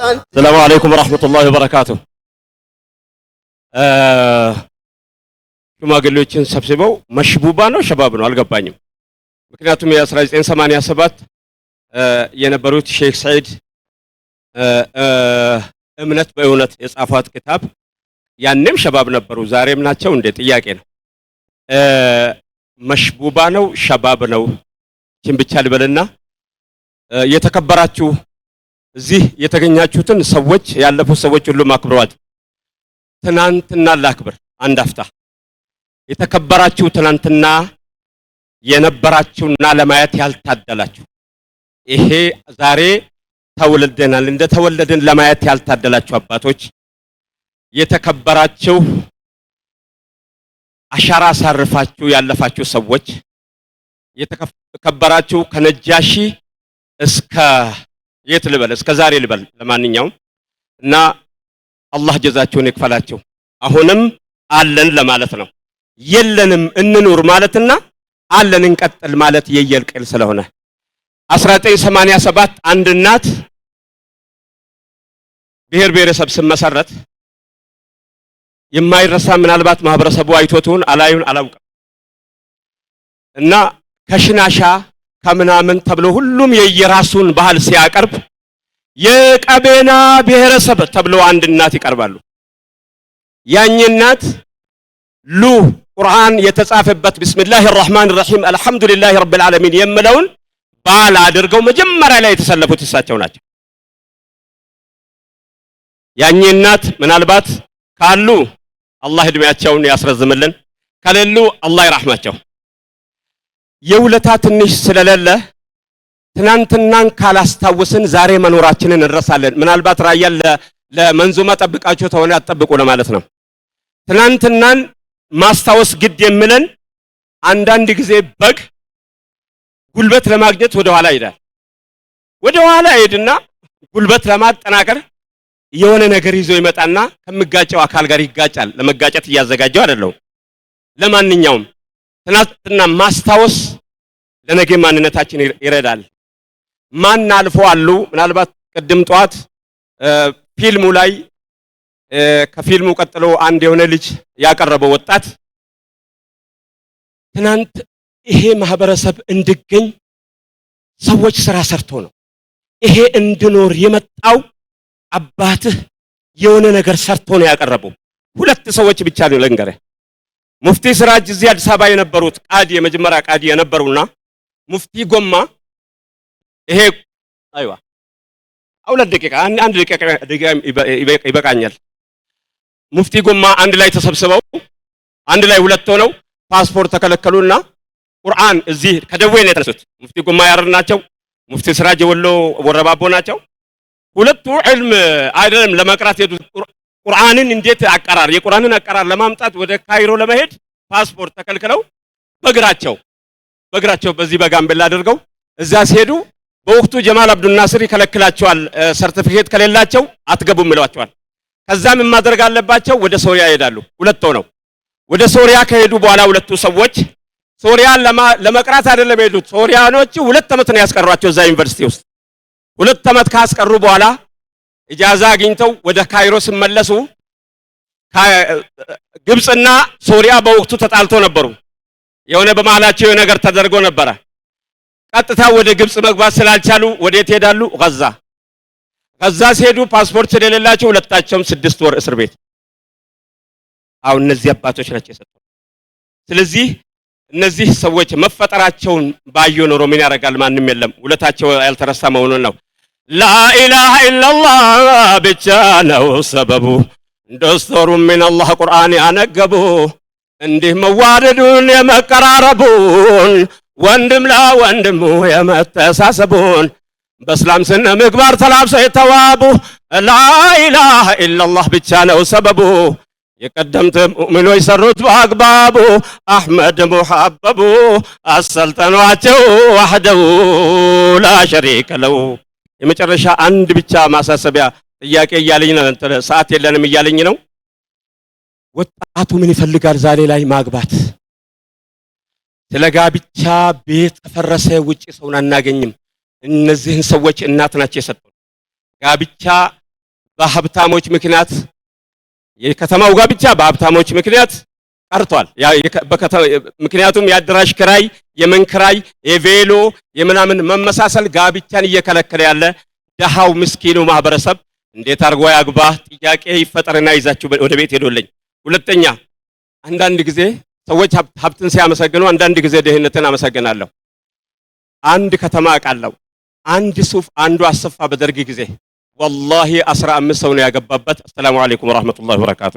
السلام عليكم ورحمة الله وبركاته. ሽማግሌዎችን ሰብስበው መሽቡባ ነው ሸባብ ነው አልገባኝም። ምክንያቱም የ1987 የነበሩት ሼክ ሰዒድ እምነት በእውነት የጻፏት ክታብ ያንም ሸባብ ነበሩ ዛሬም ናቸው እንደ ጥያቄ ነው። መሽቡባ ነው ሸባብ ነው ችን ብቻ ልበልና የተከበራችሁ እዚህ የተገኛችሁትን ሰዎች ያለፉ ሰዎች ሁሉ ማክብሯት ትናንትና ላክብር አንድ አፍታ የተከበራችሁ ትናንትና የነበራችሁና ለማየት ያልታደላችሁ ይሄ ዛሬ ተወልደናል እንደ ተወለድን ለማየት ያልታደላችሁ አባቶች የተከበራችሁ አሻራ ሳርፋችሁ ያለፋችሁ ሰዎች የተከበራችሁ ከነጃሺ እስከ የት ልበል እስከ ዛሬ ልበል ለማንኛውም እና አላህ ጀዛችሁን ይክፈላችሁ። አሁንም አለን ለማለት ነው። የለንም እንኑር ማለትና አለን እንቀጥል ማለት የየልቅል ስለሆነ 1987 አንድ እናት ብሔር ብሔረሰብ ስመሰረት የማይረሳ ምናልባት ማህበረሰቡ አይቶቱን አላዩን አላውቅም እና ከሽናሻ ከምናምን ተብሎ ሁሉም የየራሱን ባህል ሲያቀርብ የቀቤና ብሔረሰብ ተብሎ አንድ እናት ይቀርባሉ። ያኝ እናት ሉ ቁርአን የተጻፈበት ቢስሚላሂር ረህማኒር ረሂም አልሐምዱሊላሂ ረብል ዓለሚን የምለውን ባል አድርገው መጀመሪያ ላይ የተሰለፉት እሳቸው ናቸው። ያኝ እናት ምናልባት ካሉ አላህ እድሜያቸውን ያስረዝምልን፣ ከሌሉ አላህ ይራህማቸው። የውለታ ትንሽ ስለሌለ ትናንትናን ካላስታወስን ዛሬ መኖራችንን እንረሳለን። ምናልባት ራያን ለመንዙማ ጠብቃችሁ ተሆነ አጠብቁ ለማለት ነው። ትናንትናን ማስታወስ ግድ የሚለን አንዳንድ ጊዜ በግ ጉልበት ለማግኘት ወደ ኋላ ይሄዳል። ወደ ኋላ ይሄድና ጉልበት ለማጠናከር የሆነ ነገር ይዞ ይመጣና ከመጋጨው አካል ጋር ይጋጫል። ለመጋጨት እያዘጋጀው አይደለም። ለማንኛውም ትናንትና ማስታወስ ለነገ ማንነታችን ይረዳል። ማን አልፎ አሉ ምናልባት ቅድም ጧት ፊልሙ ላይ ከፊልሙ ቀጥሎ አንድ የሆነ ልጅ ያቀረበው ወጣት ትናንት ይሄ ማህበረሰብ እንድገኝ ሰዎች ስራ ሰርቶ ነው ይሄ እንድኖር የመጣው አባትህ የሆነ ነገር ሰርቶ ነው ያቀረበው። ሁለት ሰዎች ብቻ ነው ለንገረ ሙፍቲ ስራጅ እዚህ አዲስ አበባ የነበሩት ቃዲ የመጀመሪያ ቃዲ የነበሩና ሙፍቲ ጎማ ይሄ አይዋ አውለት ደቂቃ አንድ ደቂቃ ይበቃኛል። ሙፍቲ ጎማ አንድ ላይ ተሰብስበው አንድ ላይ ሁለት ሆነው ፓስፖርት ተከለከሉና ቁርአን እዚህ ከደዌ ነው የተነሱት። ሙፍቲ ጎማ ያረር ናቸው፣ ሙፍቲ ስራጅ ወሎ ወረባቦ ናቸው። ሁለቱ ዕልም አይደለም ለመቅራት ሄዱ። ቁርአንን እንዴት አቀራር የቁርአንን አቀራር ለማምጣት ወደ ካይሮ ለመሄድ ፓስፖርት ተከልክለው በግራቸው በዚህ በጋምቤላ አድርገው እዛ ሲሄዱ በወቅቱ ጀማል አብዱል ናስር ይከለክላቸዋል። ሰርቲፊኬት ከሌላቸው አትገቡም ይሏቸዋል። ከዛም ማድረግ አለባቸው ወደ ሶሪያ ይሄዳሉ። ሁለት ሆነው ወደ ሶሪያ ከሄዱ በኋላ ሁለቱ ሰዎች ሶሪያን ለመቅራት አይደለም ሄዱት። ሶሪያኖቹ 2 ዓመት ነው ያስቀሯቸው እዛ ዩኒቨርሲቲ ውስጥ። 2 ዓመት ካስቀሩ በኋላ ኢጃዛ አግኝተው ወደ ካይሮ ሲመለሱ ግብጽና ሶሪያ በወቅቱ ተጣልቶ ነበሩ። የሆነ በመሃላቸው ነገር ተደርጎ ነበር። ቀጥታ ወደ ግብጽ መግባት ስላልቻሉ ወዴት ሄዳሉ? ጋዛ ሲሄዱ ፓስፖርት ስለሌላቸው ሁለታቸውም 6 ወር እስር ቤት። አሁን እነዚህ አባቶች ናቸው የሰጡት። ስለዚህ እነዚህ ሰዎች መፈጠራቸውን ባዩ ኖሮ ምን ያደርጋል? ማንም የለም። ውለታቸው ያልተረሳ መሆኑን ነው። ላኢላሃ ኢላላህ ብቻ ነው ሰበቡ ዶስቶሩ ምን አላህ ቁርአን ያነገቡ እንዲህ መዋደዱን የመቀራረቡን ወንድም ለወንድሙ የመተሳሰቡን በእስላም ስነ ምግባር ተላብሰው የተዋቡ ላኢላሃ ኢላላህ ብቻ ነው ሰበቡ የቀደምት ሙእሚኖች ሰሩት በአግባቡ አህመድ ሙሐበቡ አሰልጠኗቸው ወህደው ላ ሸሪከ ለው። የመጨረሻ አንድ ብቻ ማሳሰቢያ ጥያቄ እያለኝ ነው። ሰዓት የለንም እያለኝ ነው። ወጣቱ ምን ይፈልጋል ዛሬ ላይ ማግባት? ስለ ጋብቻ ቤት ከፈረሰ ውጪ ሰውን አናገኝም። እነዚህን ሰዎች እናት ናቸው የሰጡን። ጋብቻ በሀብታሞች ምክንያት የከተማው ጋብቻ በሀብታሞች ምክንያት ቀርቷል። ምክንያቱም የአዳራሽ ክራይ፣ የመንክራይ፣ የቬሎ የምናምን መመሳሰል ጋብቻን እየከለከለ ያለ ደሃው ምስኪኑ ማህበረሰብ እንዴት አርጎ ያግባ ጥያቄ ይፈጠርና ይዛችሁ ወደ ቤት ሄዶልኝ። ሁለተኛ አንዳንድ ጊዜ ሰዎች ሀብትን ሲያመሰግኑ አንዳንድ ጊዜ ድህነትን አመሰግናለሁ። አንድ ከተማ አውቃለሁ። አንድ ሱፍ አንዱ አሰፋ በደርግ ጊዜ ወላሂ 15 ሰው ነው ያገባበት። አሰላሙ አለይኩም ወራህመቱላሂ ወበረካቱ።